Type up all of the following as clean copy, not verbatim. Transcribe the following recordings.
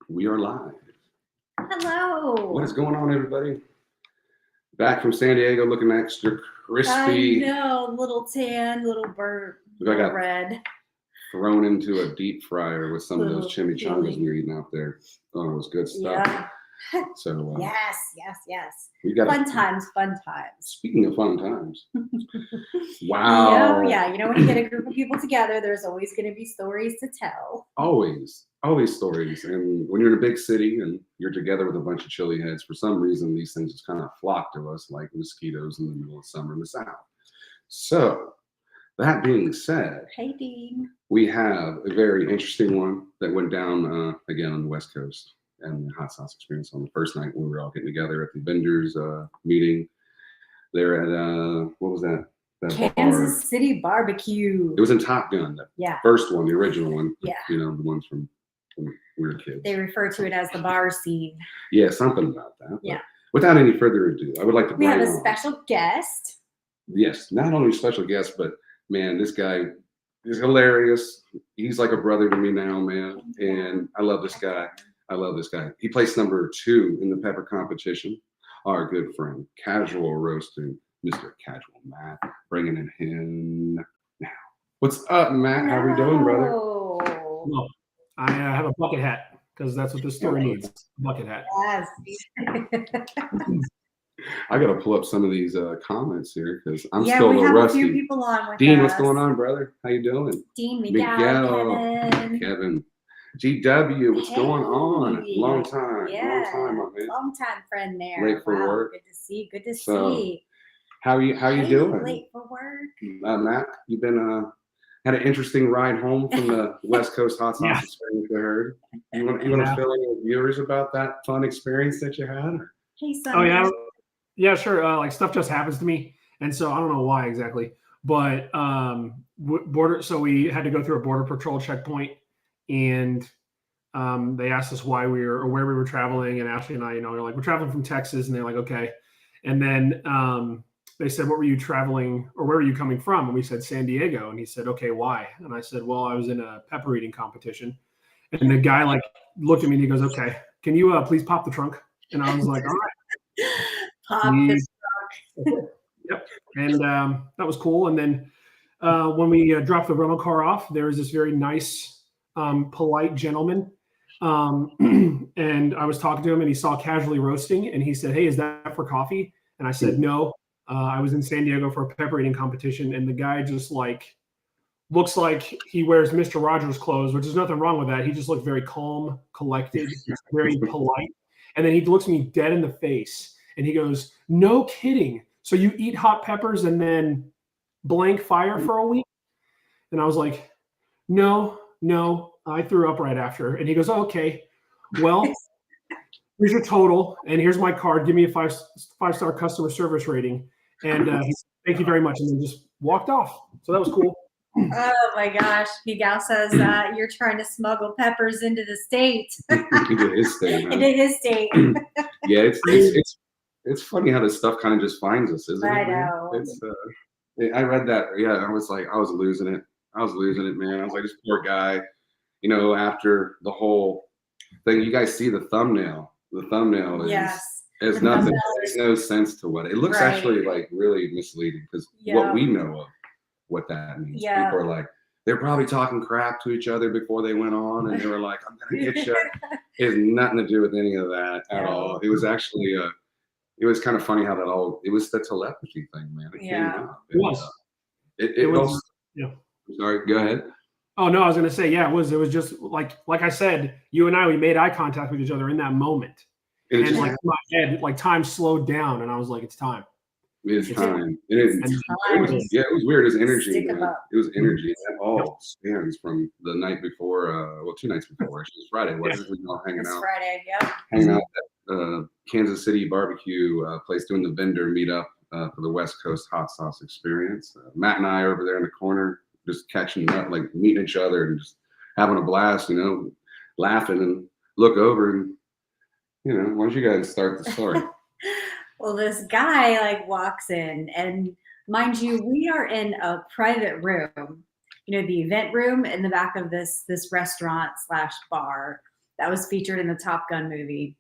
We are live. Hello. What is going on, everybody? Back from San Diego, looking extra crispy. I know, little tan, little burnt, Look, I got red. Thrown into a deep fryer with some of those chimichangas chili. we were eating out there. Oh, it was good stuff. Yeah. So yes. we got fun times. Speaking of fun times, wow. Yeah. You know, when you get a group of people together, there's always going to be stories to tell. Always stories. And when you're in a big city and you're together with a bunch of chili heads, for some reason these things just kind of flock to us like mosquitoes in the middle of summer in the South. So that being said, hey Dean, we have a very interesting one that went down again on the West Coast and the hot sauce experience on the first night when we were all getting together at the vendors meeting there at what was that? Kansas City Barbecue. It was in Top Gun, the first one, the original one. Yeah. You know, the ones from when we were kids. They refer to it as the bar scene. Yeah, something about that. Yeah. Without any further ado, I would like to bring on. We have a special guest. Yes, not only special guest, but man, this guy is hilarious. He's like a brother to me now, man. And I love this guy. He placed number 2 in the pepper competition. Our good friend, Casual Roasting, Mr. Casual Matt, bringing in him now. What's up, Matt? How we doing, brother? Well, I have a bucket hat because that's what this story needs. Bucket hat. Yes. I got to pull up some of these comments here because I'm still a little rusty. A few people on with Dean, us. what's going on, brother? How you doing? Dean, Miguel, Kevin. GW, what's going on? Long time. Yeah. Long time, my man. Long time friend there. Late for work. Good to see. How you doing? Late for work. Matt, you've been had an interesting ride home from the West Coast hot sauce experience, I heard. You want to fill in with viewers about that fun experience that you had? Hey, son. Oh yeah, sure. Like stuff just happens to me, and so I don't know why exactly, but So we had to go through a border patrol checkpoint, and they asked us why we were or where we were traveling, and Ashley and I, we're like, we're traveling from Texas, and they're like, okay, and then they said, what were you traveling or where were you coming from? And we said San Diego, and he said, okay, why? And I said, well, I was in a pepper eating competition, and the guy like looked at me and he goes, okay, can you please pop the trunk? And I was like, all right. Pop the trunk. Yep. And that was cool. And then when we dropped the rental car off, there was this very nice, polite gentleman. And I was talking to him and he saw Casually Roasting and he said, hey, is that for coffee? And I said, no, I was in San Diego for a pepper eating competition. And the guy just like looks like he wears Mr. Rogers clothes, which is nothing wrong with that. He just looked very calm, collected, very polite. And then he looks me dead in the face and he goes, no kidding. So you eat hot peppers and then blank fire for a week? And I was like, no, I threw up right after. And he goes, oh, okay, well, here's your total. And here's my card. Give me a five-star customer service rating. And he said, thank you very much. And then just walked off. So that was cool. Oh my gosh. Miguel says you're trying to smuggle peppers into the state. He did his state. Huh? He did his state. Yeah, it's funny how this stuff kind of just finds us, isn't it? I know. I read that. Yeah, I was losing it, man. I was like, this poor guy, after the whole thing, you guys see the thumbnail. The thumbnail is nothing. There's no sense to what it looks actually like really misleading because what we know of what that means. Yeah. People are like, they're probably talking crap to each other before they went on, and they were like, I'm gonna get you. It has nothing to do with any of that at all. It was actually it was kind of funny how it was the telepathy thing, man. It came out. It was. Yeah. Sorry, go ahead. Oh no, I was gonna say, it was just like I said, you and I, we made eye contact with each other in that moment. And like in my head, like time slowed down and I was like, it's time. It's time. It was weird. It was energy, man. It was energy. That all spans from the night before, 2 nights before. It was Friday, wasn't it? We were all hanging out. Friday, yeah. Hanging out at Kansas City barbecue place doing the vendor meetup for the West Coast hot sauce experience. Matt and I are over there in the corner just catching up, like meeting each other and just having a blast, laughing and look over and, why don't you guys start the story? Well, this guy walks in and mind you, we are in a private room, the event room in the back of this restaurant / bar. that was featured in the Top Gun movie.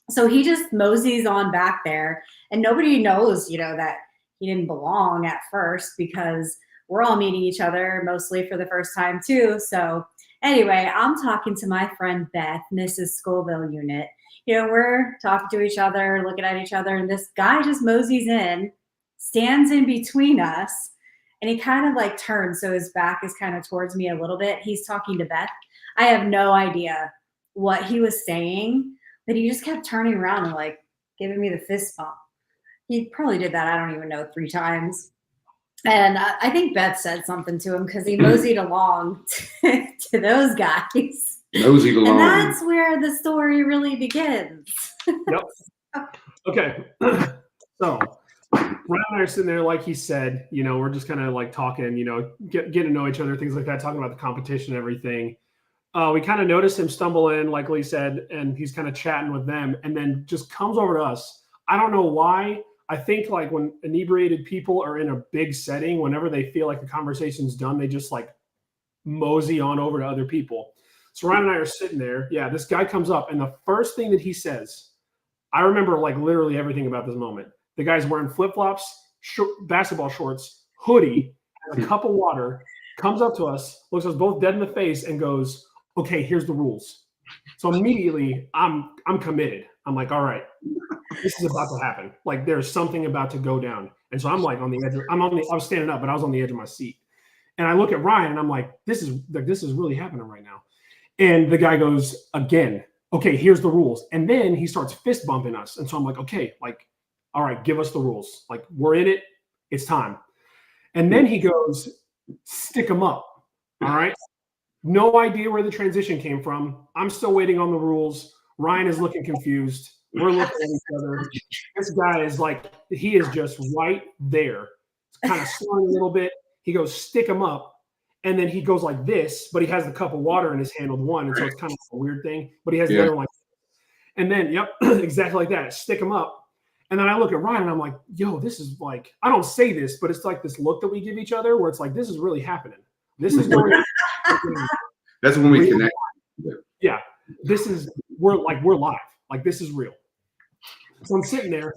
So he just moseys on back there, and nobody knows, that he didn't belong at first because we're all meeting each other mostly for the first time too. So anyway, I'm talking to my friend Beth, Mrs. Scoville unit. We're talking to each other, looking at each other, and this guy just moseys in, stands in between us, and he kind of like turns, so his back is kind of towards me a little bit. He's talking to Beth. I have no idea what he was saying, but he just kept turning around and like giving me the fist bump. He probably did that, I don't even know, 3 times. And I think Beth said something to him because he moseyed along to those guys. Moseyed along. And that's where the story really begins. Yep. Okay. So Ryan and I are sitting there, like he said, we're just kind of like talking, getting to know each other, things like that, talking about the competition and everything. We kind of noticed him stumble in, like Lee said, and he's kind of chatting with them, and then just comes over to us. I don't know why. I think like when inebriated people are in a big setting, whenever they feel like the conversation's done, they just like mosey on over to other people. So Ryan and I are sitting there. Yeah, this guy comes up, and the first thing that he says, I remember like literally everything about this moment. The guy's wearing flip-flops, basketball shorts, hoodie, a cup of water, comes up to us, looks us both dead in the face, and goes, "Okay, here's the rules." So immediately I'm committed. I'm like, all right, this is about to happen. Like there's something about to go down. And so I'm like on the edge. I was standing up, but I was on the edge of my seat. And I look at Ryan and I'm like, this is really happening right now. And the guy goes again, "Okay, here's the rules." And then he starts fist bumping us. And so I'm like, okay, like, all right, give us the rules. Like we're in it. It's time. And then he goes, "Stick them up." All right. No idea where the transition came from. I'm still waiting on the rules. Ryan is looking confused. We're looking at each other. This guy is like, he is just right there. It's kind of slowing a little bit. He goes, "Stick him up." And then he goes like this, but he has the cup of water in his hand with one. And so it's kind of a weird thing, but he has the other one like this. And then, yep, exactly like that. Stick him up. And then I look at Ryan and I'm like, yo, this is like, I don't say this, but it's like this look that we give each other where it's like, this is really happening. This is going on. That's when we connect. Yeah. We're live. Like this is real. So I'm sitting there.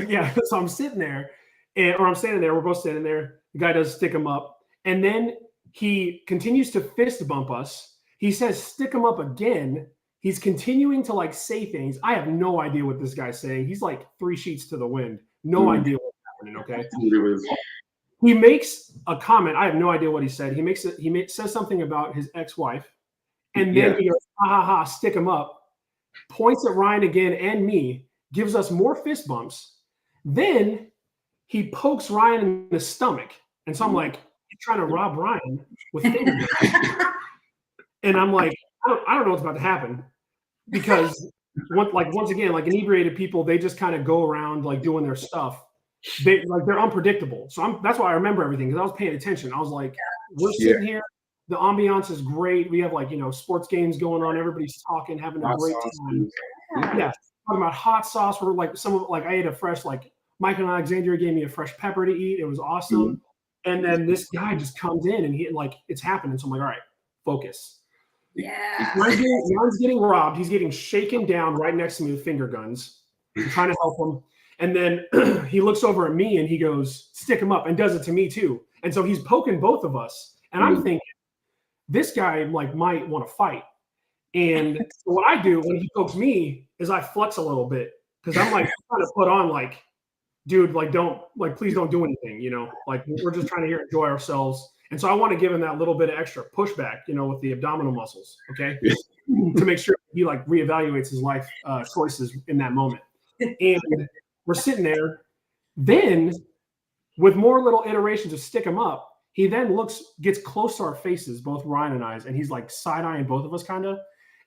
Yeah. So I'm sitting there or I'm standing there. We're both standing there. The guy does stick him up. And then he continues to fist bump us. He says, "Stick him up" again. He's continuing to like say things. I have no idea what this guy's saying. He's like 3 sheets to the wind. No idea what's happening. Okay. He makes a comment. I have no idea what he said. He says something about his ex-wife. And then he goes, "Ha ha ha, stick him up," points at Ryan again and me, gives us more fist bumps. Then he pokes Ryan in the stomach. And so I'm like, he's trying to rob Ryan with fingers. And I'm like, I don't know what's about to happen. Because once again, like inebriated people, they just kind of go around like doing their stuff. They're unpredictable. So that's why I remember everything, because I was paying attention. I was like, we're sitting here. The ambiance is great. We have like, sports games going on. Everybody's talking, having a great time. Yeah. Talking about hot sauce. We're like I ate a fresh, like Michael and Alexandria gave me a fresh pepper to eat. It was awesome. And then this guy just comes in and he like, it's happening. So I'm like, all right, focus. Yeah. Ryan's getting robbed. He's getting shaken down right next to me with finger guns. I'm trying to help him. And then he looks over at me and he goes, "Stick him up," and does it to me too. And so he's poking both of us. And I'm thinking, this guy like might want to fight. And so what I do when he pokes me is I flex a little bit because I'm like trying to put on like, dude, like please don't do anything, like we're just trying to enjoy ourselves. And so I want to give him that little bit of extra pushback, with the abdominal muscles, okay, to make sure he like reevaluates his life choices in that moment. And we're sitting there. Then with more little iterations of stick him up, he then gets close to our faces, both Ryan and I's, and he's like side-eyeing both of us kind of.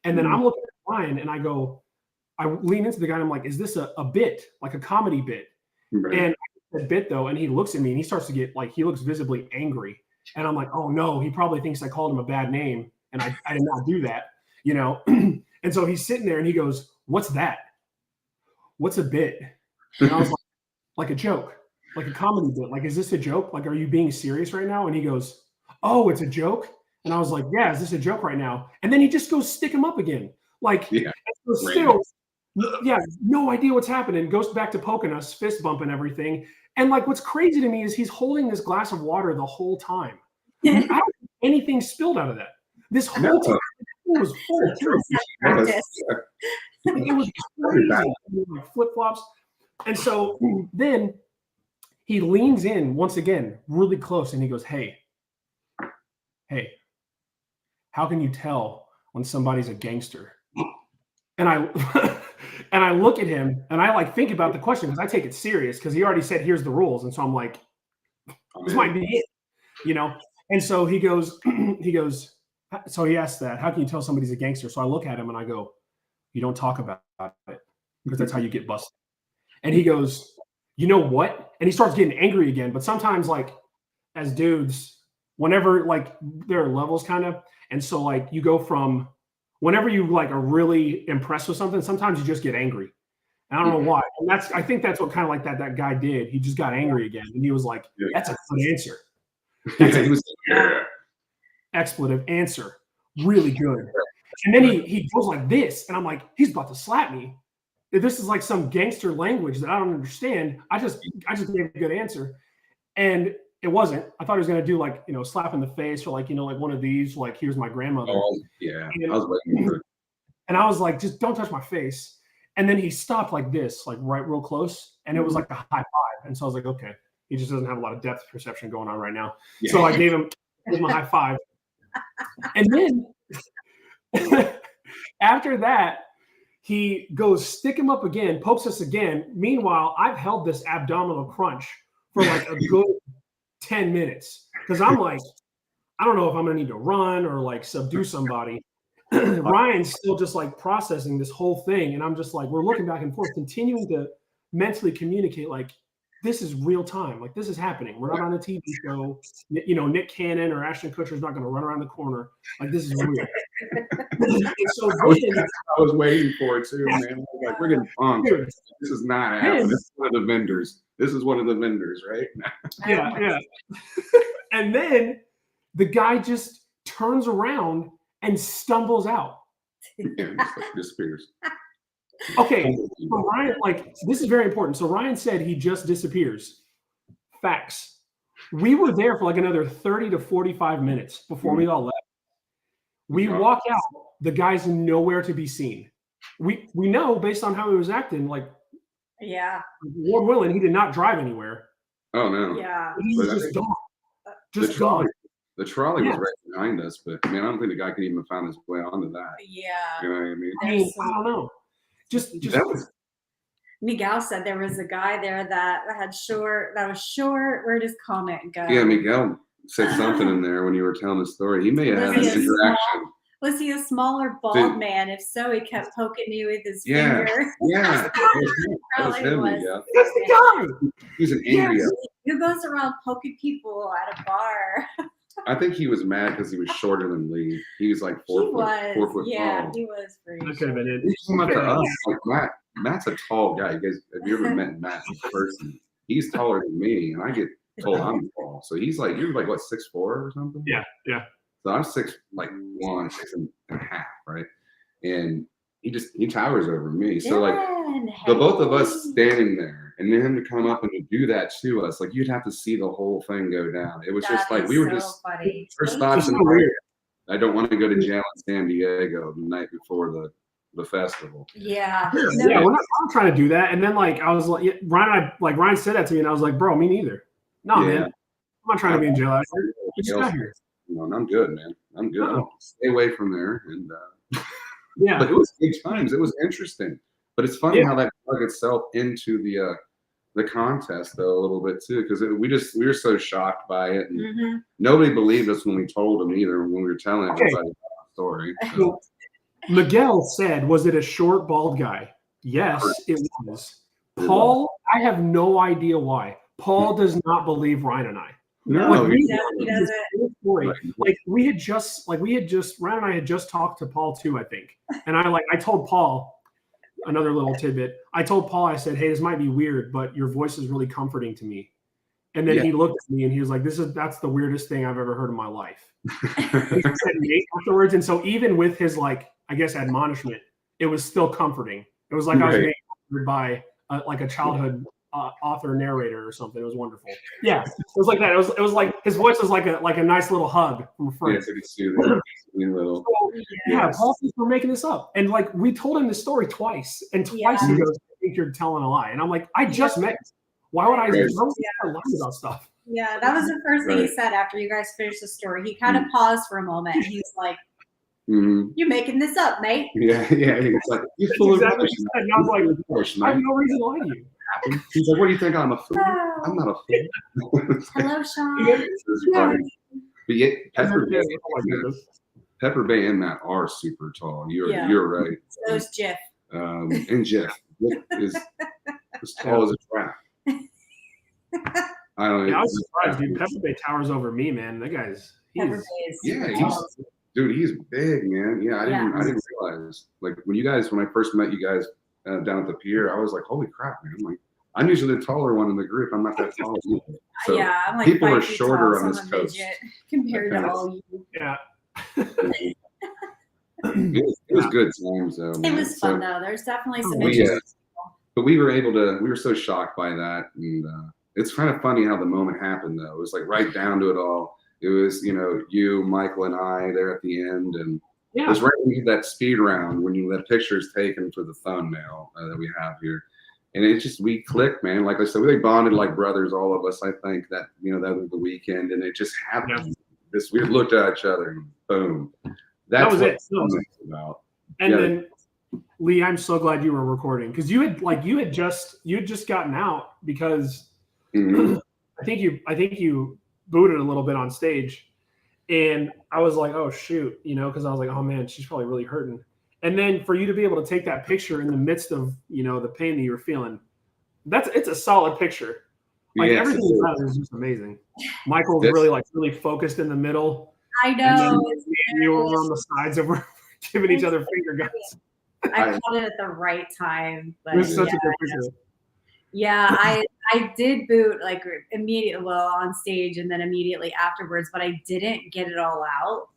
And then I'm looking at Ryan and I lean into the guy and I'm like, is this a bit, like a comedy bit? Right. And I said bit though, and he looks at me and he starts to get like, he looks visibly angry. And I'm like, oh no, he probably thinks I called him a bad name. And I did not do that, And so he's sitting there and he goes, "What's that? What's a bit?" And I was like a joke, like a comedy bit. Like, is this a joke? Like, are you being serious right now? And he goes, "Oh, it's a joke." And I was like, "Yeah, is this a joke right now?" And then he just goes, "Stick him up" again. Like, Yeah. so still, yeah, no idea what's happening. Goes back to poking us, fist bumping everything. And like, what's crazy to me is he's holding this glass of water the whole time. I don't think anything spilled out of that. This whole time it was full too. Practice. It was crazy. Like flip flops. And so then he leans in once again, really close, and he goes, hey, how can you tell when somebody's a gangster? And I and I look at him and I like think about the question because I take it serious because he already said here's the rules. And so I'm like, this might be it, you know? And so he goes, so he asked that, how can you tell somebody's a gangster? So I look at him and I go, you don't talk about it because that's how you get busted. And he goes, you know what? And he starts getting angry again. But sometimes like as dudes, whenever like there are levels kind of, and so like you go from whenever you like are really impressed with something, sometimes you just get angry. And I don't know why. And I think that's what kind of like that guy did. He just got angry again. And he was like, that's a good answer. That's expletive answer. Really good. And then he goes like this. And I'm like, he's about to slap me. This is like some gangster language that I don't understand. I just gave a good answer. And it wasn't. I thought he was going to do like, you know, slap in the face or like, you know, like one of these, like, here's my grandmother. Oh, yeah. I was waiting for it. And I was like, just don't touch my face. And then he stopped like this, like right real close. And it was like a high five. And so I was like, okay, he just doesn't have a lot of depth perception going on right now. Yeah. So I gave him a high five. And then after that, he goes, stick him up again, pokes us again. Meanwhile, I've held this abdominal crunch for like a good 10 minutes. Because I'm like, I don't know if I'm going to need to run or like subdue somebody. Ryan's still just like processing this whole thing. And I'm just like, we're looking back and forth, continuing to mentally communicate like, this is real time. Like, this is happening. We're not on a TV show. You know, Nick Cannon or Ashton Kutcher's not going to run around the corner. Like, this is real. So I was waiting for it too, man. Like, we're getting punked. This is not happening. This is one of the vendors. This is one of the vendors, right? Yeah. And then the guy just turns around and stumbles out. Yeah, just like disappears. Okay, so Ryan, like, this is very important. So Ryan said he just disappears. Facts. We were there for like another 30 to 45 minutes before we all left. We walk out, the guy's nowhere to be seen. We know based on how he was acting, like, yeah, Lord willing, he did not drive anywhere. Oh no. Yeah. He was just gone. Just gone. The trolley was right behind us, but man, I don't think the guy could even find his way onto that. Yeah. You know what I mean? I don't know. Just Miguel said there was a guy there that was short. Where'd his comment go? Yeah, Miguel said something in there when you were telling the story. He may have had an interaction. Was he a smaller bald man? If so, he kept poking me with his finger. Yeah. That was him, Miguel. That's the guy. He's an angry guy. Who goes around poking people at a bar? I think he was mad because he was shorter than Lee. He was like 4 foot yeah, tall. he was pretty Okay, but He came up to us like Matt's a tall guy. You guys, have you ever met Matt in person? He's taller than me, and I get told I'm tall. So he's like, you're like what, 6'4" or something? Yeah. So I'm 6'1", 6.5", right? And he towers over me. So like the both of us standing there, and then him to come up and to do that to us, like you'd have to see the whole thing go down. It was just like we were just funny. first thoughts in I don't want to go to jail in San Diego the night before the festival. Yeah. Yeah, I'm trying to do that. And then like I was like, Ryan said that to me, and I was like, bro, me neither. No, man, I'm not trying to be in jail. I just got here. You know, and I'm good, man. I'm good. Oh. Stay away from there. And yeah, but it was good times. It was interesting. But it's funny how that dug itself into the contest though a little bit too, because we were so shocked by it, and nobody believed us when we told them either when we were telling everybody about the story. So. Miguel said, "Was it a short, bald guy?" Yes, it was. Paul, I have no idea why. Paul does not believe Ryan and I. No, he doesn't. Like we had just Ryan and I had just talked to Paul too, I think. And I told Paul another little tidbit. I told Paul, I said, hey, this might be weird, but your voice is really comforting to me. And then he looked at me and he was like, that's the weirdest thing I've ever heard in my life. He said Nate afterwards. And so even with his like, I guess, admonishment, it was still comforting. It was like I was Right. being comforted by like a childhood author narrator or something. It was wonderful. Yeah, it was like that. It was like his voice was like a nice little hug from a Yeah, friend. it's like a soothing little. So, yeah, Yes. Paul thinks we're making this up. And like we told him the story twice, and twice he goes, I think you're telling a lie. And I'm like, I just met you. Why would I lie about stuff? Yeah, that was the first thing he said after you guys finished the story. He kind of paused for a moment. And he's like, "You're making this up, mate." Yeah. It's like you're That's full exactly of rubbish. what he said. And I was like, Rubbish, I have mate. no reason to lie to you. He's like, what do you think? I'm a fool? I'm not a fool. Hello, Sean. It's funny. But yet, Pepper Bay, Oh my goodness. Pepper Bay and Matt are super tall. You're right. So is Jeff. And Jeff is as tall as a trap. I don't know. Yeah, I was surprised, dude. Pepper Bay towers over me, man. That guy's Pepper Bay is he's big, man. Yeah, I didn't realize. Like when I first met you guys down at the pier, I was like, holy crap, man. I'm like, I'm usually the taller one in the group. I'm not that tall. So yeah, I'm like people 5 are feet shorter tall, on so this I'm a coast midget compared to all you. Yeah. It was good times though. Man. It was fun though. There's definitely some We, interesting. but we were so shocked by that, and it's kind of funny how the moment happened though. It was like right down to it all. It was you, Michael, and I there at the end, and it was right when we did that speed round when you had pictures taken for the thumbnail that we have here, and it just we clicked, man. Like I said, we bonded like brothers, all of us. I think that that was the weekend, and it just happened. We looked at each other, and boom. That was it. About. And then, Lee, I'm so glad you were recording because you had just gotten out because I think you booted a little bit on stage, and I was like, oh shoot, because I was like, oh man, she's probably really hurting. And then for you to be able to take that picture in the midst of the pain that you were feeling, it's a solid picture. Like everything about it is just amazing. Michael was really focused in the middle. I know. You were on the sides of giving each other finger guns. I caught it at the right time. But it was such a good picture. Yeah, I did boot like immediately on stage and then immediately afterwards, but I didn't get it all out.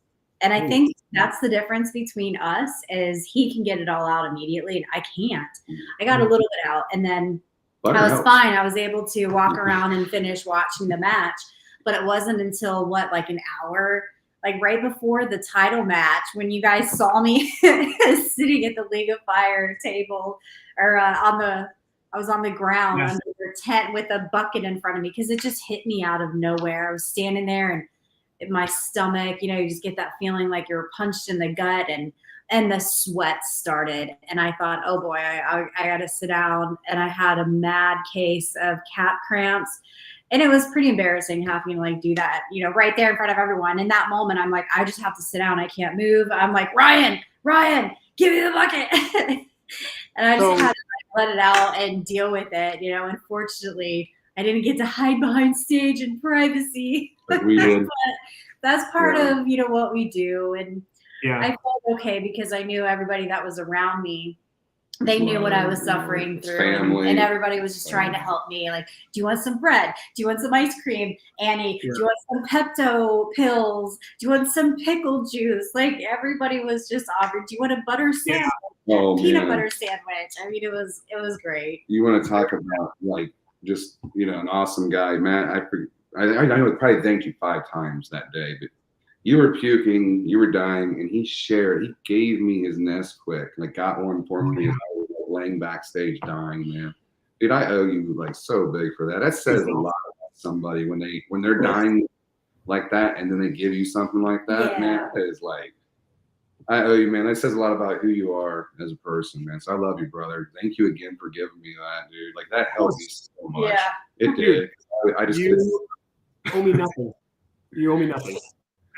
And I think that's the difference between us is he can get it all out immediately and I can't. I got a little bit out and then I was fine. I was able to walk around and finish watching the match, but it wasn't until like an hour, like right before the title match, when you guys saw me sitting at the League of Fire table or I was on the ground under their tent with a bucket in front of me because it just hit me out of nowhere. I was standing there and in my stomach, you just get that feeling like you're punched in the gut and the sweat started. And I thought, oh boy, I got to sit down. And I had a mad case of calf cramps. And it was pretty embarrassing having to do that, right there in front of everyone. In that moment, I'm like, I just have to sit down. I can't move. I'm like, Ryan, give me the bucket. And I just had to let it out and deal with it. Unfortunately, I didn't get to hide behind stage in privacy. Like we did. But that's part of, what we do. And I felt okay because I knew everybody that was around me. They knew what I was suffering through. Family. And everybody was just trying to help me. Like, do you want some bread? Do you want some ice cream? Annie, do you want some Pepto pills? Do you want some pickle juice? Like, everybody was just offered. Do you want a butter sandwich? Peanut butter sandwich. I mean, it was great. You want to talk about just an awesome guy, Matt. I know I probably thanked you 5 times that day, but you were puking, you were dying, and he gave me his Nesquik, got one for me as I was laying backstage dying, man. Dude, I owe you so big for that. That says a lot about somebody when they're dying like that and then they give you something like that, man. That is I owe you, man. That says a lot about who you are as a person, man. So I love you, brother. Thank you again for giving me that, dude. That helped me so much. Yeah. It did. I just owe me nothing. You owe me nothing.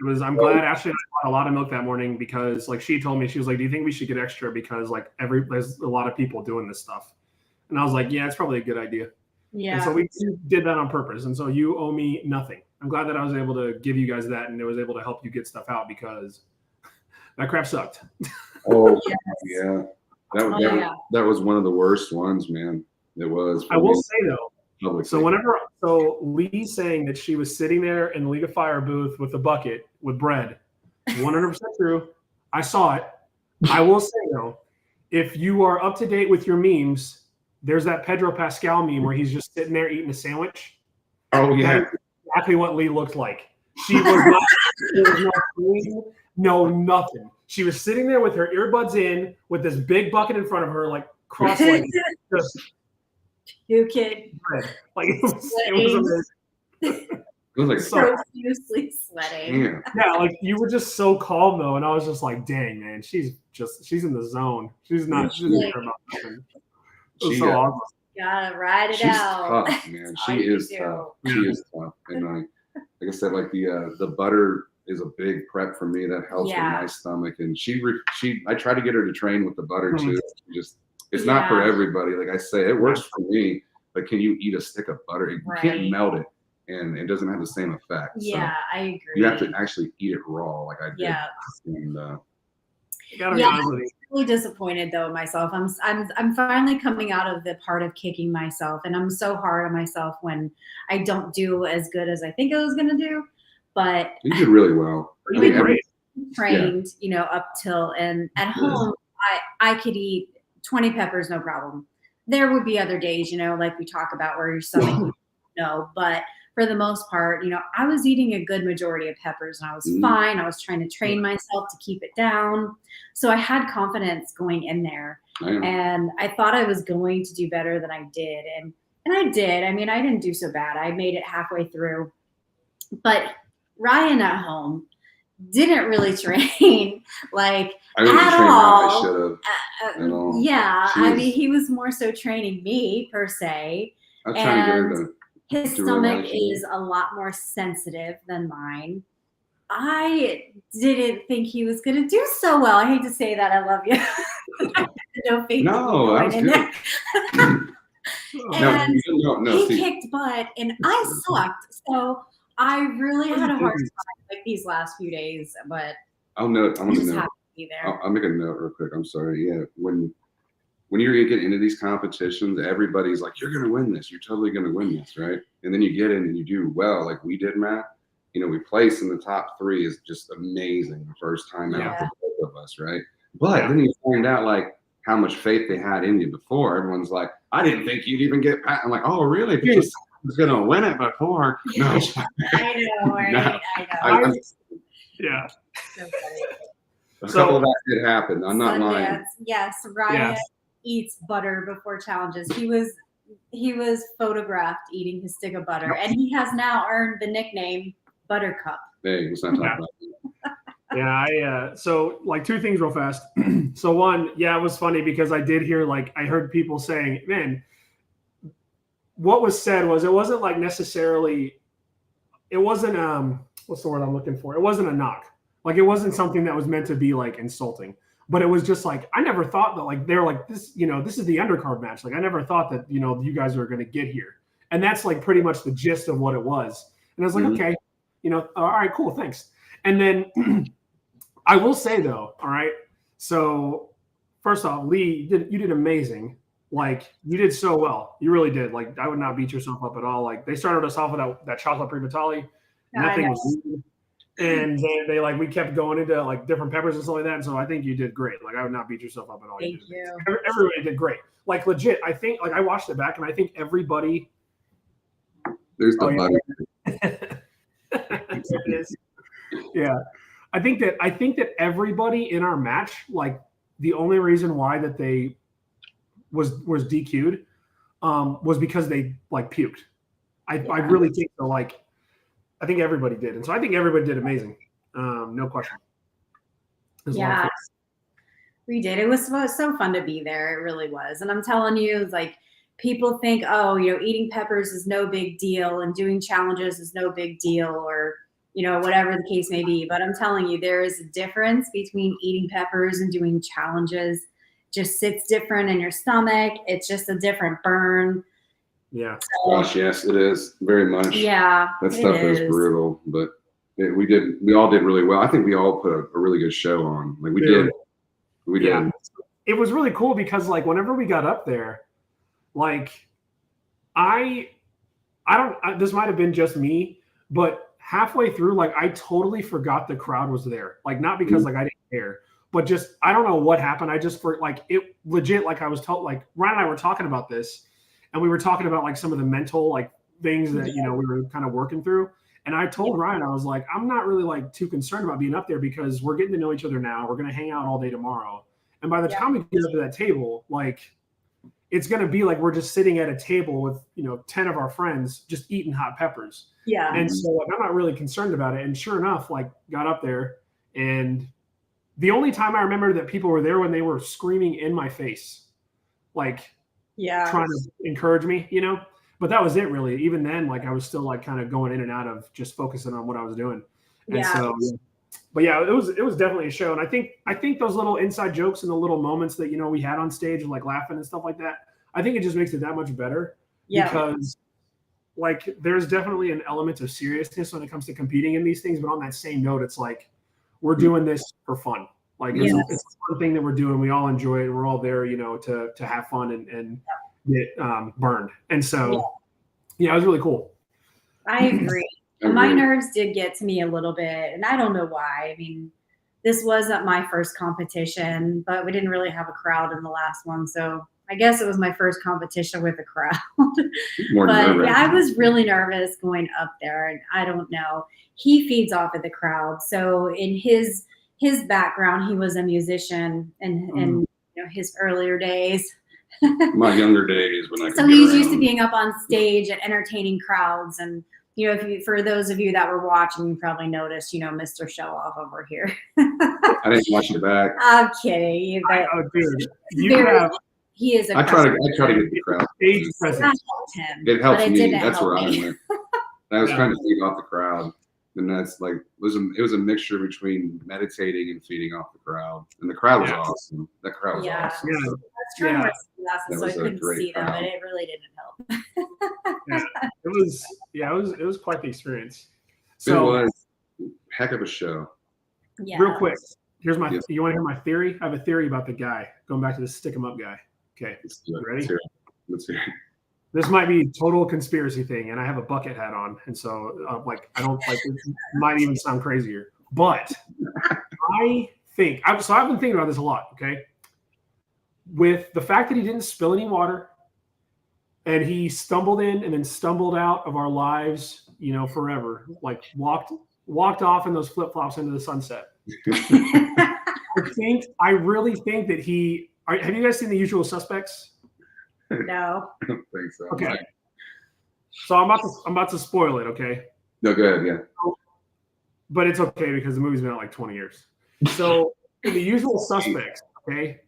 I'm glad Ashley bought a lot of milk that morning because she told me, she was like, do you think we should get extra because there's a lot of people doing this stuff. And I was like, yeah, it's probably a good idea. Yeah. And so we did that on purpose. And so you owe me nothing. I'm glad that I was able to give you guys that and it was able to help you get stuff out because that crap sucked. Oh yeah. That was one of the worst ones, man. It was. I will say though, so Lee's saying that she was sitting there in the League of Fire booth with a bucket with bread. 100% true. I saw it. I will say though, if you are up to date with your memes, there's that Pedro Pascal meme where he's just sitting there eating a sandwich. Oh yeah. That's exactly what Lee looked like. She was not, there was no scream, no nothing. She was sitting there with her earbuds in, with this big bucket in front of her, like cross-legged, just You kid. like it was amazing. It was like So- Profusely sweating. damn. Yeah, like you were just so calm though, and I was just like, dang man, she's in the zone. She doesn't care about nothing. It was She, so awesome. Gotta ride it She's out. tough, man. That's She all you is can tough. do. She is tough. And like I said, like the butter is a big prep for me. That helps Yeah. with my stomach. And I try to get her to train with the butter Mhm. too. It's not for Yeah. everybody. Like I say, it works for me. But can you eat a stick of butter? You Right. can't melt it, and it doesn't have the same effect. Yeah, So I agree. you have to actually eat it raw, like I did. Yeah. And I gotta be Yeah. honest with you. Really disappointed though in myself. I'm finally coming out of the part of kicking myself, and I'm so hard on myself when I don't do as good as I think I was gonna do. But you did really well. You I did think great. trained, up till, and at home I could eat 20 peppers no problem. There would be other days, like we talk about, where your stomach but for the most part, I was eating a good majority of peppers and I was Mhm. fine. I was trying to train myself to keep it down. So I had confidence going in there, I am. and I thought I was going to do better than I did. And I did. I mean, I didn't do so bad. I made it halfway through. But Ryan at home didn't really train like I didn't at train how I all. should have. At all. Yeah, She I was- mean, he was more so training me per se. I was trying to get her And to. his to stomach realize she- is a lot more sensitive than mine. I didn't think he was going to do so well. I hate to say that. I love you. No faith. No, that was in good. there. And No, he see, kicked butt, and I sucked. So I really had a hard time like these last few days, but I'm gonna I just note. happy to be there. I'll make a note real quick. I'm sorry. Yeah, when you're gonna get into these competitions, everybody's like, "You're gonna win this. You're totally gonna win this, right?" And then you get in and you do well, like we did, Matt. We place in the top 3 is just amazing the first time out Yeah. for both of us, right? But then you find out like how much faith they had in you before. Everyone's like, "I didn't think you'd even get past." I'm like, "Oh, really? But you was gonna win it before." No, I know, right? No. I know. Yeah. So funny. a So- couple of that did happen. I'm not lying. Sundance. Yes, Ryan Yes. eats butter before challenges. He was photographed eating his stick of butter, and he has now earned the nickname Buttercup. Hey, let's not talk Yeah. about that. Yeah, so like 2 things real fast. So one, yeah, it was funny because I did hear I heard people saying, man, what was said was it wasn't like necessarily, it wasn't what's the word I'm looking for? It wasn't a knock. Like it wasn't something that was meant to be like insulting. But it was just like I never thought that like they're like this, this is the undercard match. Like I never thought that, you guys are gonna get here. And that's like pretty much the gist of what it was. And I was like, Mhm. okay, all right, cool, thanks. And then I will say though, all right. So first off, Lee, you did amazing. Like you did so well. You really did. Like I would not beat yourself up at all. Like they started us off with that chocolate privatali. And that I thing know. was weird. And they like we kept going into like different peppers and stuff like that. And so I think you did great. Like I would not beat yourself up at all. Thank did you. amazing. Everybody did great. Like legit. I think like I watched it back and I think everybody. There's the Oh, yeah. butter. There it is. Yeah. I think that everybody in our match, like the only reason why that they was DQ'd was because they like puked. I really think so. Like I think everybody did. And so I think everybody did amazing. No question. It was a lot of Yeah, fun. we did. It was so fun to be there. It really was. And I'm telling you, it's like people think, oh, eating peppers is no big deal and doing challenges is no big deal, or whatever the case may be. But I'm telling you, there is a difference between eating peppers and doing challenges. Just sits different in your stomach. It's just a different burn. Yeah. So, Gosh, yes, it is very much. yeah, That it stuff is brutal, but we all did really well. I think we all put a really good show on. Like we Yeah. did. We Yeah. did. It was really cool because like whenever we got up there, like this might have been just me, but halfway through, like I totally forgot the crowd was there. Like not because like I didn't care, But just I don't know what happened. I just for like it legit like I was told like Ryan and I were talking about this, and we were talking about like some of the mental like things that we were kind of working through. And I told Ryan, I was like, I'm not really like too concerned about being up there because we're getting to know each other now. We're gonna hang out all day tomorrow, and by the time we get up to that table, like it's gonna be like we're just sitting at a table with 10 of our friends just eating hot peppers. Yeah. And so like, I'm not really concerned about it. And sure enough, like got up there, and the only time I remember that people were there when they were screaming in my face, like trying to encourage me, But that was it, really. Even then, like I was still like kind of going in and out of just focusing on what I was doing. And so, but yeah, it was definitely a show. And I think those little inside jokes and the little moments that we had on stage, like laughing and stuff like that, I think it just makes it that much better. Because like there's definitely an element of seriousness when it comes to competing in these things. But on that same note, it's like we're doing this for fun. Like it's a fun thing that we're doing. We all enjoy it. We're all there, to have fun and get burned. And so, it was really cool. I agree. My nerves did get to me a little bit, and I don't know why. I mean, this wasn't my first competition, but we didn't really have a crowd in the last one. So I guess it was my first competition with a crowd. But yeah, I was really nervous going up there, and I don't know. He feeds off of the crowd. So in his background, he was a musician and his earlier days. My younger days when I could so he's used to being up on stage and entertaining crowds. And for those of you that were watching, you probably noticed Mr. Show Off over here. I didn't watch it back. I'm kidding. But he is I try to get the crowd. Stage presence. It helps me. That's where I went. I was trying to feed off the crowd. And that's like it was a mixture between meditating and feeding off the crowd, and the crowd was awesome. That crowd was awesome. I was trying to wear sunglasses, so I couldn't see them, but it really didn't help. It was quite the experience. So, it was a heck of a show. Yeah. Real quick, here's my. You want to hear my theory? I have a theory about the guy. Going back to the stick 'em up guy. Okay, ready? Let's hear it. This might be a total conspiracy thing, and I have a bucket hat on, and so I don't like it might even sound crazier. But I think I've been thinking about this a lot. Okay, with the fact that he didn't spill any water, and he stumbled in and then stumbled out of our lives, forever. Like walked off in those flip flops into the sunset. I really think that he. Have you guys seen The Usual Suspects? No. I don't think so. Okay. So I'm about to spoil it, okay? No, go ahead, yeah. But it's okay because the movie's been out like 20 years. So in The Usual Suspects, okay,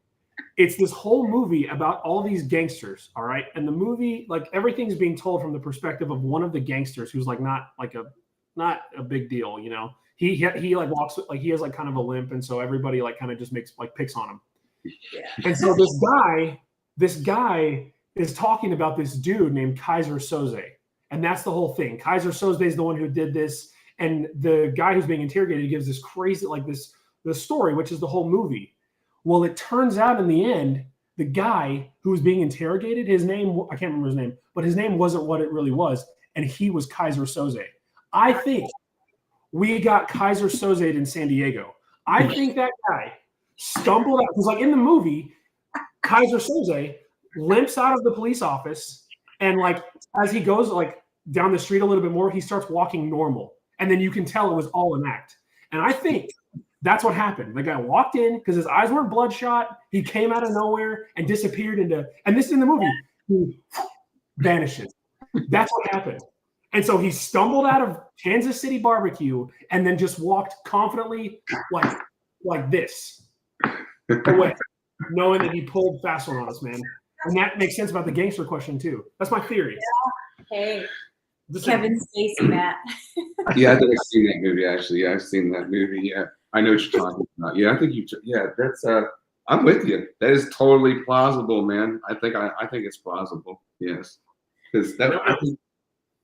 it's this whole movie about all these gangsters, all right? And the movie, like everything's being told from the perspective of one of the gangsters who's like not a big deal, He like walks like he has like kind of a limp, and so everybody like kind of just picks on him. Yeah. And so this guy is talking about this dude named Kaiser Soze. And that's the whole thing. Kaiser Soze is the one who did this. And the guy who's being interrogated gives this crazy, like the story, which is the whole movie. Well, it turns out in the end, the guy who was being interrogated, his name, I can't remember his name, but his name wasn't what it really was. And he was Kaiser Soze. I think we got Kaiser Soze in San Diego. I think that guy stumbled out. Because like in the movie, Kaiser Soze limps out of the police office, and like as he goes like down the street a little bit more, he starts walking normal, and then you can tell it was all an act. And I think that's what happened. The guy walked in because his eyes weren't bloodshot. He came out of nowhere and disappeared into. And this in the movie, he vanishes. That's what happened. And so he stumbled out of Kansas City barbecue and then just walked confidently like this away, knowing that he pulled fast one on us, man. And that makes sense about the gangster question too. That's my theory. Yeah. Hey, Kevin Spacey, Matt. Yeah, I think I've seen that movie actually. Yeah, I've seen that movie. Yeah, I know what you're talking about. Yeah, I think you. Yeah, that's. I'm with you. That is totally plausible, man. I think it's plausible. Yes, because that.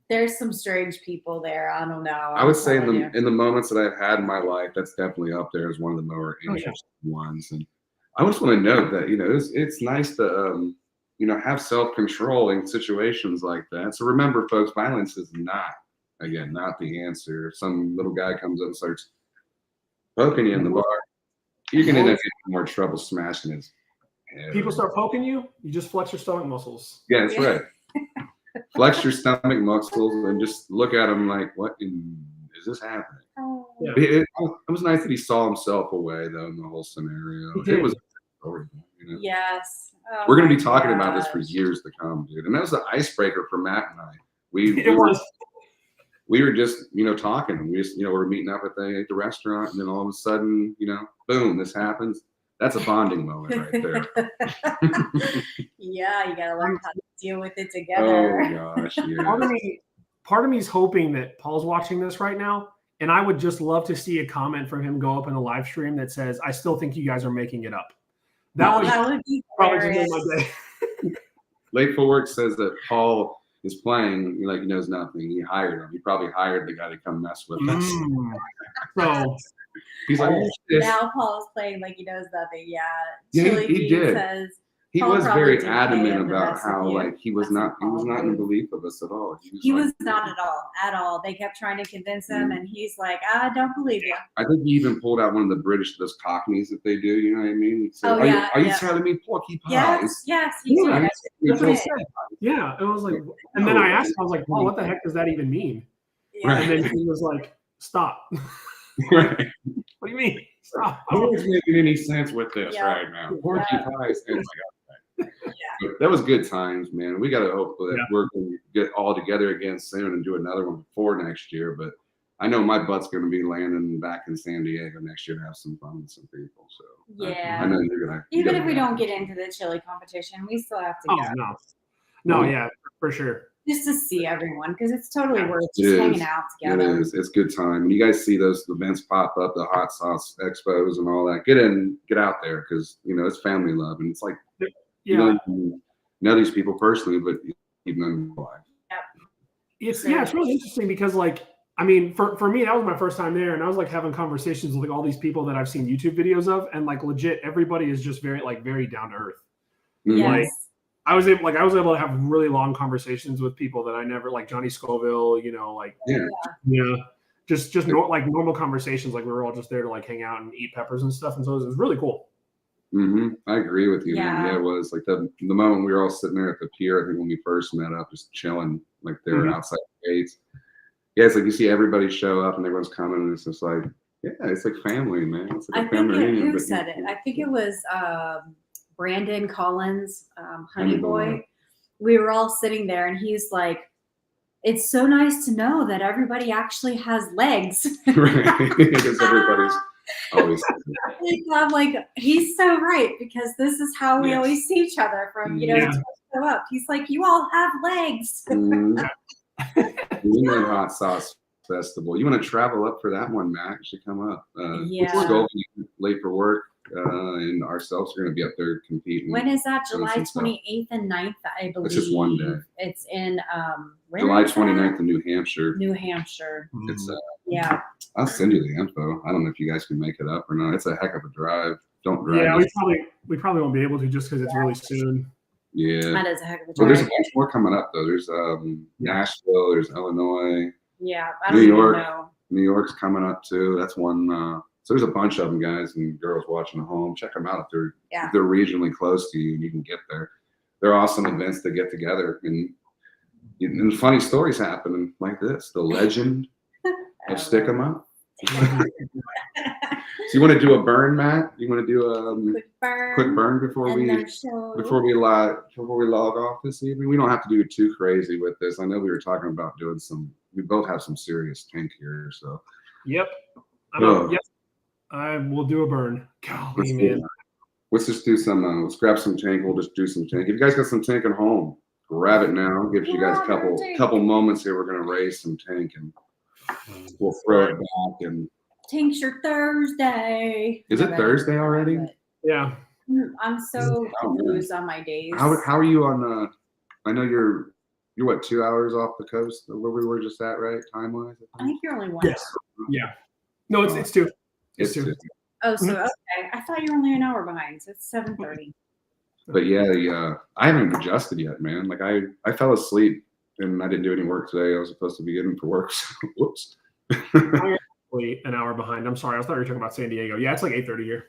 There's some strange people there. I don't know. I would say in the moments that I've had in my life, that's definitely up there as one of the more interesting ones. And I just want to note that it's nice to have self-control in situations like that. So remember, folks, violence is not the answer. If some little guy comes up and starts poking you in the bar, You're gonna end up getting more trouble smashing his head. People start poking you, you just flex your stomach muscles. Yeah, that's right. Flex your stomach muscles and just look at him like, what is this happening? Oh. Yeah. It was nice that he saw himself away, though, in the whole scenario. He did. It was horrible, you know? Yes. Oh We're going to my be talking about this for gosh. years to come, dude. And that was the icebreaker for Matt and I. We were just, you know, talking. We just, you know, we're meeting up at the restaurant, and then all of a sudden, you know, boom, this happens. That's a bonding moment right there. Yeah, you gotta learn how to deal with it together. Oh gosh, yeah. Part of me is hoping that Paul's watching this right now, and I would just love to see a comment from him go up in a live stream that says, "I still think you guys are making it up." That would be probably just hilarious. made my day. Late for Work says that Paul is playing like he knows nothing. He hired him. He probably hired the guy to come mess with us. So He's like, this. Now Paul's playing like he knows nothing. Yeah. Yeah, Chili he Bean did. Says, He Paul was probably very didn't adamant play the about best with how you. like he was That's what not Paul in is. belief of us at all. He like, was not at all. They kept trying to convince him, and he's like, I don't believe you. I think he even pulled out one of the British, those cockneys that they do. You know what I mean? He said, Oh, yeah, Are you yeah. telling me porky pies? Yes, you Yeah, did. that's what he did. said. Yeah, and I was like, and then I asked him, I was like, "Paul, what the heck does that even mean?" Yeah. Right. And then he was like, "Stop." Right. What do you mean? Stop. No one's making any sense with this Yeah. right now. Porky pies. Oh my God. Yeah. But that was good times, man. We got to hope that Yeah. we're going to get all together again soon and do another one before next year. But I know my butt's going to be landing back in San Diego next year to have some fun with some people. So Yeah. I know you're going to. Even if we don't get into the chili competition, we still have to go. No, yeah, for sure. Just to see everyone, because it's totally worth It just is. hanging out together. It is. It's good time. When you guys see those events pop up, the hot sauce expos and all that, get out there because you know it's family love and it's like you know these people personally, but you know them in life. It's really interesting because like I mean for me that was my first time there and I was like having conversations with like all these people that I've seen YouTube videos of and like legit everybody is just very down to earth. Yes. Like I was able to have really long conversations with people that I never like Johnny Scoville, you know, like just like normal conversations. Like we were all just there to like hang out and eat peppers and stuff. And so it was really cool. Mm-hmm. I agree with you, man. Yeah, it was like the moment we were all sitting there at the pier. I think when we first met up, just chilling, like they were outside the gates. Yeah, it's like you see everybody show up and everyone's coming, and it's just like, yeah, it's like family, man. It's like who said it? I think it was Brandon Collins, Honey Boy. We were all sitting there, and he's like, "It's so nice to know that everybody actually has legs." Right, because everybody's always. I'm like, he's so right because this is how we always see each other from show up. He's like, you all have legs. We know Hot Sauce Festival. You want to travel up for that one, Matt? You should come up. Late for Work, and ourselves are going to be up there competing. When is that? July 28th and 9th, I believe. It's just one day. It's in July 29th in New Hampshire. New Hampshire. It's I'll send you the info. I don't know if you guys can make it up or not. It's a heck of a drive. Don't drive. Yeah, we probably won't be able to just because it's really soon. Yeah. That is a heck of a drive. Well, there's a bunch more coming up though. There's Nashville, there's Illinois. Yeah, I don't even know. New York's coming up too. That's one. So there's a bunch of them, guys and girls watching at home. Check them out if they're regionally close to you and you can get there. They're awesome events to get together and funny stories happening like this. The legend of Stick 'em Up. So you want to do a burn, Matt? You want to do a quick burn before we log off this evening? We don't have to do too crazy with this. I know we were talking about doing some. We both have some serious tank here, so. Yep. Yep. I will do a burn. Golly, man. Let's just do some. Let's grab some tank. We'll just do some tank. If you guys got some tank at home, grab it now. Give you guys a couple moments here. We're gonna raise some tank and we'll throw it back and. Tincture Thursday. Is it Thursday already? Yeah. I'm so confused on my days. How are you on? I know you're what 2 hours off the coast where we were just at, right? Time wise. I think you're only 1 hour. Yeah. No, it's 2. It's 2. Oh, so okay. I thought you were only an hour behind. So it's 7:30. But I haven't adjusted yet, man. Like I fell asleep and I didn't do any work today. I was supposed to be getting for work. So, whoops. An hour behind. I'm sorry. I thought you were talking about San Diego. Yeah, it's like 8:30 here.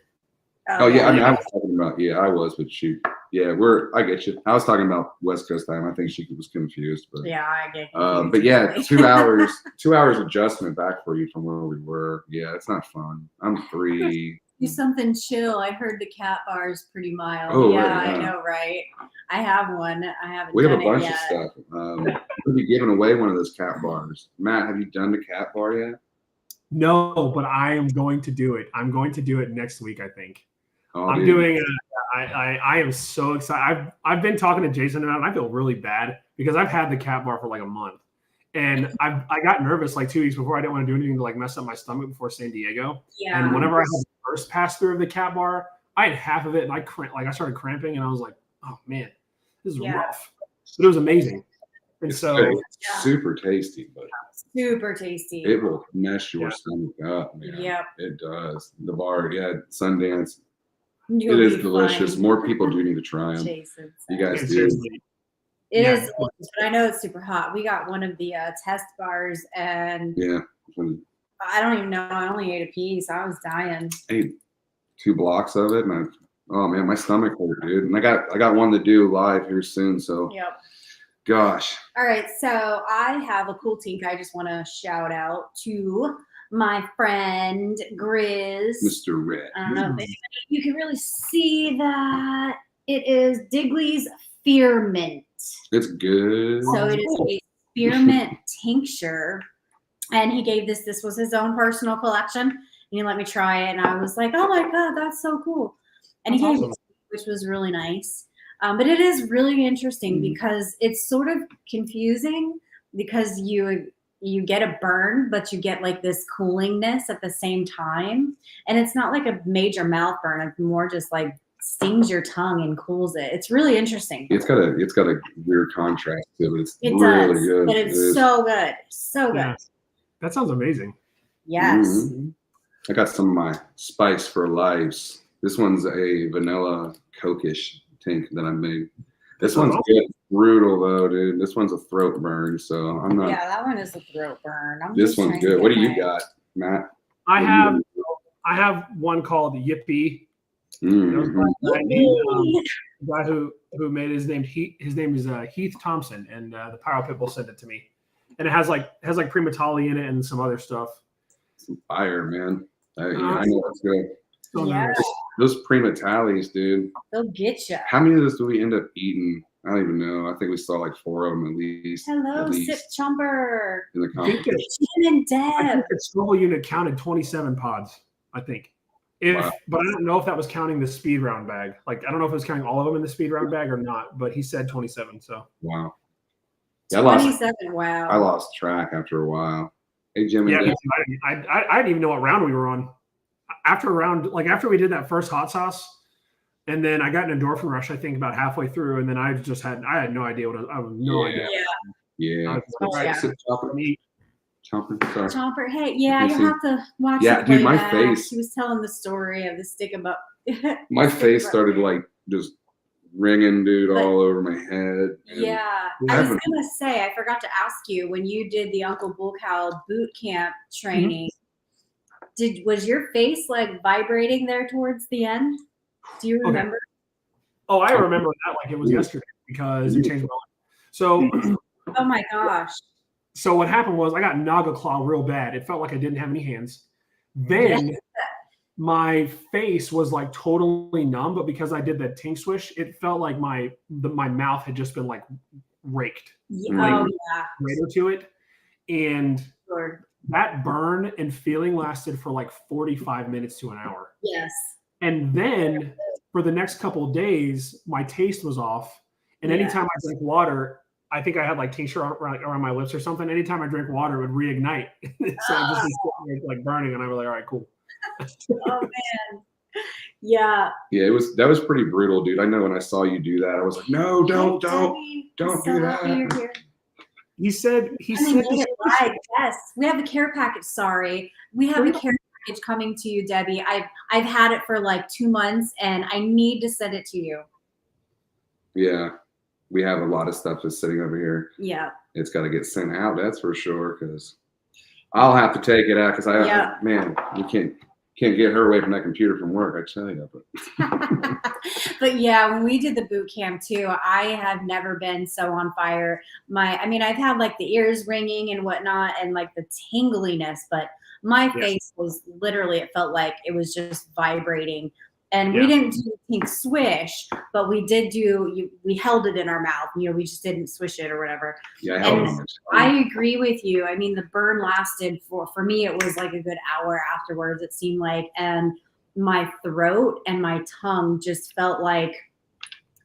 Oh yeah, I mean, I was talking about I was, but shoot, yeah, I get you. I was talking about West Coast time. I think she was confused, but Yeah, I get confused. but yeah, easily. 2 hours adjustment back for you from where we were. Yeah, it's not fun. I'm 3. Do something chill. I heard the cat bar is pretty mild. Oh, yeah, right, I yeah. know, right? I have one. I haven't We have done a bunch it of yet. stuff. We'll be giving away one of those cat bars. Matt, have you done the cat bar yet? No, but I am going to do it. I'm going to do it next week, I think. Oh, I'm dude. doing I am so excited. I've been talking to Jason about it, and I feel really bad because I've had the cat bar for like a month. And I got nervous like 2 weeks before. I didn't want to do anything to like mess up my stomach before San Diego. Yeah. And whenever I had the first pass through of the cat bar, I had half of it and I started cramping and I was like, oh man, this is rough. But it was amazing. And It's so good. It's super tasty, but super tasty. it will mess your stomach up, man. Yep. It does. The bar, Sundance. You'll it is be delicious. fine. More people do need to try them. Jason You guys yeah, do. seriously. It Yeah. is delicious, but I know it's super hot. We got one of the test bars, and Yeah. I don't even know. I only ate a piece. I was dying. I ate 2 blocks of it, and oh man, my stomach hurt, dude. And I got one to do live here soon. So Yep. gosh. All right, so I have a cool tink I just want to shout out to my friend Grizz. Mr. Red. I don't know if you can really see that. It is Digley's Spearmint. It's good. So it is a spearmint tincture. And he gave this was his own personal collection. And he let me try it. And I was like, oh my God, that's so cool. And he gave it to me, which was really nice. But it is really interesting because it's sort of confusing because you get a burn, but you get like this coolingness at the same time. And it's not like a major mouth burn. It's more just like stings your tongue and cools it. It's really interesting. It's got a weird contrast to it, but it's It really does, good. but it's so good. So good. Yeah. That sounds amazing. Yes. Mhm. I got some of my Spice for Lives. This one's a vanilla coke-ish tink that I made. This one's good. Brutal though, dude. This one's a throat burn, so I'm not. Yeah, that one is a throat burn. This one's good. What do you got, Matt? I have one called Yippee. Mm-hmm. The guy who made his name is Heath Thompson, and the Pyro Pitbull sent it to me, and it has like Primatali in it and some other stuff. Some fire, man. I know that's good. So Yeah. nice. Those Primatalis, dude. They'll get you. How many of those do we end up eating? I don't even know. I think we saw like 4 of them at least. Hello, at least Sip Chomper. in the I think competition. Jen and I Deb. think the Snowball unit counted 27 pods. I think. Wow. But I don't know if that was counting the speed round bag. Like I don't know if it was counting all of them in the speed round bag or not. But he said 27. So Wow. Yeah, 27. Wow. I lost track after a while. Hey, Jim. yeah, And Deb. I didn't even know what round we were on. After we did that first hot sauce, and then I got an endorphin rush. I think about halfway through, and then I had no idea what I have no idea. Yeah. I was Oh, like, yeah. Sip Chopper. Chomper. Sorry. Chomper. Hey, yeah, Let me you'll have to watch Yeah, the dude, my playback. face- He was telling the story of the stick about My face started like just ringing, dude, But- all over my head. And Yeah, I I was haven't- gonna say I forgot to ask you when you did the Uncle Bull Cow boot camp training. Was your face like vibrating there towards the end? Do you remember? Oh, I remember that like it was yesterday because it changed my life. So, Oh my gosh! so what happened was I got Naga Claw real bad. It felt like I didn't have any hands. Then my face was like totally numb, but because I did the tink swish, it felt like my mouth had just been like raked Yeah, Like- oh yeah, right to it, and Lord. that burn and feeling lasted for like 45 minutes to an hour. Yes. And then for the next couple of days, my taste was off. And Yeah. anytime I drank water, I think I had like tincture around my lips or something. Anytime I drank water, it would reignite. So it just was like burning. And I was like, all right, cool. Oh man. Yeah. Yeah, that was pretty brutal, dude. I know when I saw you do that, I was like, no, don't Debbie, don't I'm so do happy that. you're here. He said, And we made it live. Yes, we have the care package. Sorry, we have a care package coming to you, Debbie. I've had it for like 2 months, and I need to send it to you. Yeah, we have a lot of stuff just sitting over here. Yeah. It's got to get sent out, that's for sure. Because I'll have to take it out because Yeah. man, you can't can't get her away from that computer from work. I tell you, but But yeah, when we did the boot camp too, I have never been so on fire. I've had like the ears ringing and whatnot and like the tingliness, but my face was literally, it felt like it was just vibrating. And we didn't do the pink swish, but we did we held it in our mouth. We just didn't swish it or whatever. yeah, And I agree with you. I mean, the burn lasted for me, it was like a good hour afterwards, it seemed like. And my throat and my tongue just felt like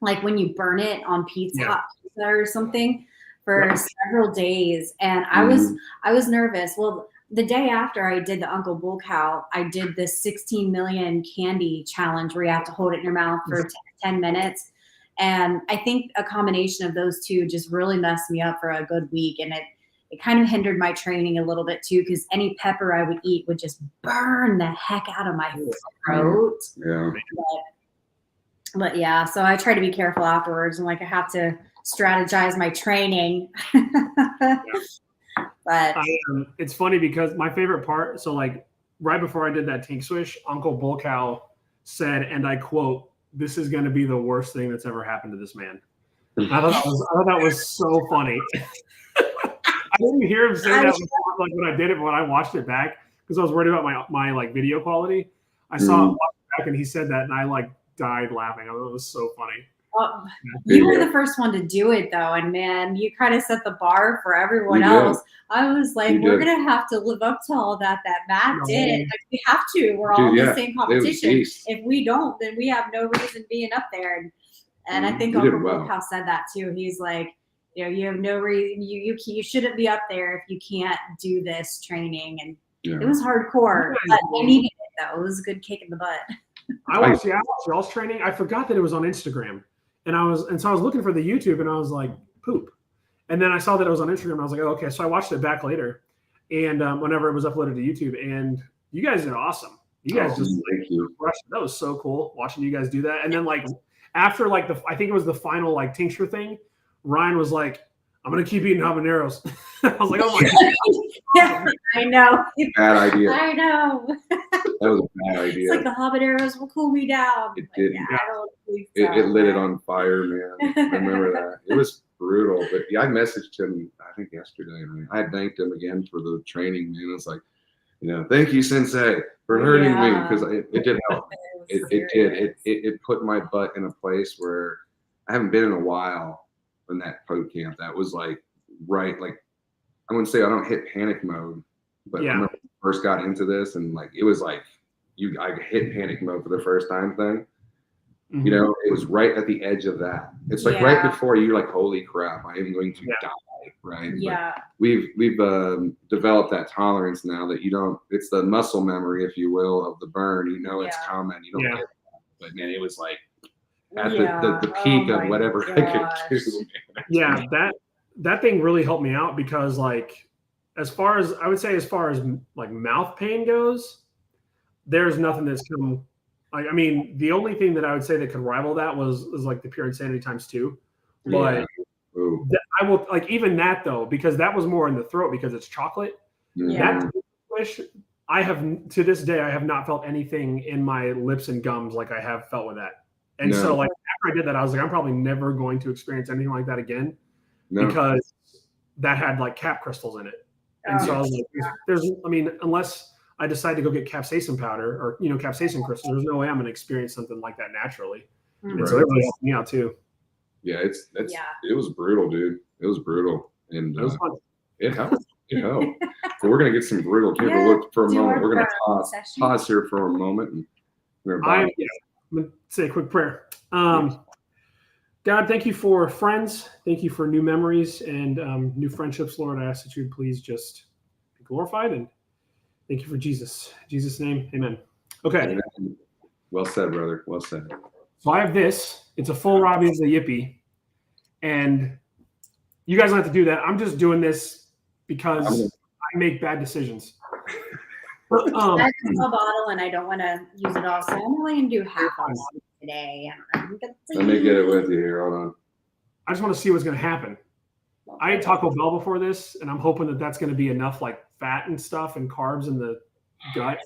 when you burn it on pizza or something for several days. And I was nervous. Well, the day after I did the Uncle Bull Cow, I did this 16 million candy challenge where you have to hold it in your mouth for 10 minutes. And I think a combination of those two just really messed me up for a good week. And it kind of hindered my training a little bit too, because any pepper I would eat would just burn the heck out of my throat. Yeah. But yeah, so I try to be careful afterwards, and like I have to strategize my training. But it's funny because my favorite part, so like right before I did that tank swish, Uncle Bull Cow said, and I quote, "This is going to be the worst thing that's ever happened to this man." I thought that was so funny. I didn't hear him say that like when I did it, but when I watched it back, because I was worried about my like video quality, I saw it back and he said that, and I like died laughing. I thought it was so funny. Well, you were the first one to do it though, and man, you kind of set the bar for everyone else. I was like, we're gonna have to live up to all that Matt did. Like, we have to. We're all in the same competition. If we don't, then we have no reason being up there. And I think Uncle Bull Cow said that too. He's like, you have no reason. You shouldn't be up there if you can't do this training. And it was hardcore, but I needed it though. It was a good kick in the butt. I watched y'all's training. I forgot that it was on Instagram. So I was looking for the YouTube, and I was like, poop. And then I saw that it was on Instagram. And I was like, oh, okay. So I watched it back later, and whenever it was uploaded to YouTube, and you guys did awesome. You guys crushed it. That was so cool watching you guys do that. And then like after like I think it was the final like tincture thing, Ryan was like, I'm gonna keep eating habaneros. I was like, oh my god. I know. Bad idea. I know. That was a bad idea. It's like the habaneros will cool me down. It didn't. I don't think so. It lit it on fire, man. I remember that. It was brutal. But yeah, I messaged him, I think yesterday. I had thanked him again for the training, man. It's like, thank you, Sensei, for hurting me, because it did help. It did. It put my butt in a place where I haven't been in a while. In that boot camp, that was like I wouldn't say I don't hit panic mode, but when I first got into this, and like it was like I hit panic mode for the first time thing. Mm-hmm. It was right at the edge of that. It's like right before you're like, holy crap, I am going to die, right? Yeah. But we've developed that tolerance now that it's the muscle memory, if you will, of the burn. It's coming. You don't get that. But man, it was like at the peak of whatever I could do. Yeah, that thing really helped me out, because like as far as like mouth pain goes, there's nothing that's come. I mean, the only thing that I would say that could rival that was like the Pure Insanity ×2. But I will like even that though, because that was more in the throat because it's chocolate. Yeah. That wish I have to this day I have not felt anything in my lips and gums like I have felt with that. And so like after I did that, I was like, I'm probably never going to experience anything like that again, because that had like cap crystals in it. And so I was like, unless I decide to go get capsaicin powder or, capsaicin crystals, there's no way I'm going to experience something like that naturally. Mm-hmm. And so it really helped me out too. Yeah, it was brutal, dude. It was brutal. And it was fun. It helped. It helped. So we're going to get some brutal. Give a look for a moment. We're going to pause here for a moment. And I'm going to say a quick prayer. God, thank you for friends. Thank you for new memories and new friendships, Lord. I ask that you would please just be glorified, and thank you for Jesus. In Jesus' name, amen. Okay. Amen. Well said, brother. Well said. So I have this. It's a full Robbie as a Yippee. And you guys don't have to do that. I'm just doing this because I make bad decisions. I have a small bottle and I don't want to use it all, so I'm only going to do half of it today. Let me get it with you here. Hold on. I just want to see what's going to happen. I ate Taco Bell before this, and I'm hoping that that's going to be enough like fat and stuff and carbs in the gut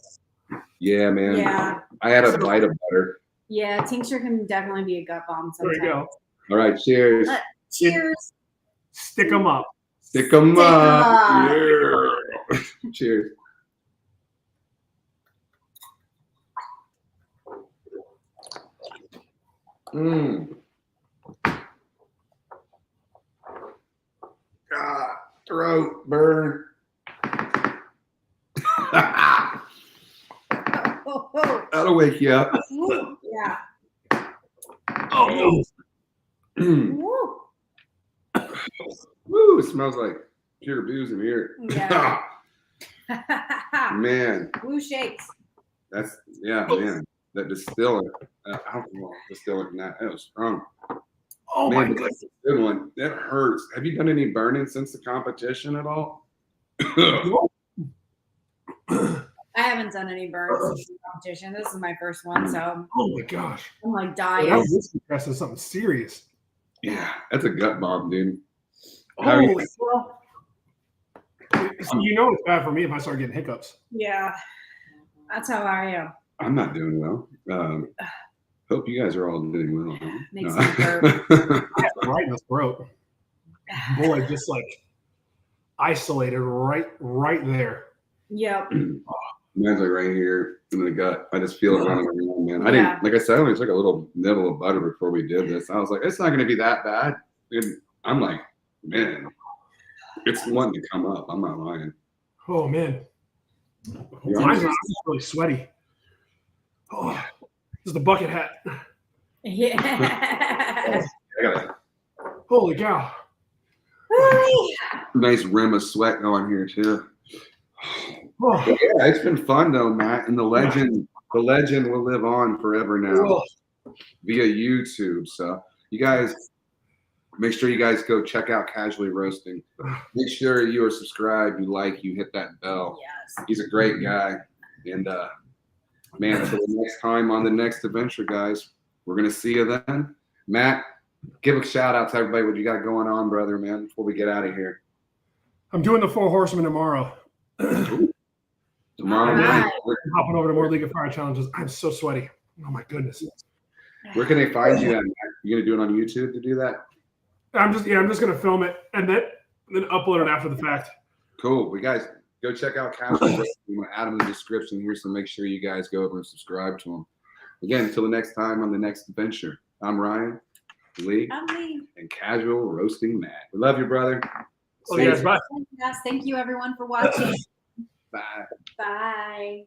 Yeah, man. Yeah. I had a bite of butter. Yeah, tincture can definitely be a gut bomb There sometimes. you go. All right, cheers. Cheers. Stick them up. Stick 'em Stick 'em up. up. Yeah. Cheers. Mmm. Ah, throat burn. That'll wake you up. Yeah. Oh, Mm. Woo. Woo, it smells like pure booze in here. Yeah. Man, Woo shakes. that's, yeah, man. That distiller, alcohol distiller, that was strong. oh Man, my but goodness. that's a good one. That hurts. Have you done any burning since the competition at all? I haven't done any burns since the competition. This is my first one, so Oh my gosh. I'm like That dying. whiskey press is something serious. Yeah, that's a gut bomb, dude. Holy, Well, you know it's bad for me if I start getting hiccups. yeah, that's how I am. I'm not doing well. Hope you guys are all doing well. Huh? Makes No. me burp. Right in the throat. Boy, just like isolated right there. Yep. Mine's like right here in the gut. I just feel it running around, man. I Yeah. didn't, like I said, I only took a little nibble of butter before we did this. I was like, it's not going to be that bad. And I'm like, man, it's wanting to come up. I'm not lying. Oh man. Yeah. Mine's not really sweaty. Oh, this is the bucket hat. Yeah. I got a Holy cow. nice rim of sweat going here too. Oh, Yeah, it's been fun though, Matt. And the legend will live on forever now via YouTube. So you guys make sure you guys go check out Casually Roasting. Make sure you are subscribed, you like, you hit that bell. Yes. He's a great guy. And man, until the next time on the next adventure, guys, we're gonna see you then. Matt, give a shout out to everybody what you got going on, brother, man, before we get out of here. I'm doing the 4 Horsemen tomorrow. Tomorrow All night. right. I'm hopping over to more League of Fire challenges. I'm so sweaty. Oh my goodness. Where can they find you at, Matt? You gonna do it on YouTube to do that? I'm just gonna film it and then upload it after the fact. Cool. We guys go check out Casually Roasting. I'm gonna add them in the description here, so make sure you guys go over and subscribe to them. Again, until the next time on the next adventure. I'm Ryan, Lee, I'm Lee. and Casual Roasting Matt. We love you, brother. Okay, guys, bye. Yes, thank you everyone for watching. Bye. Bye.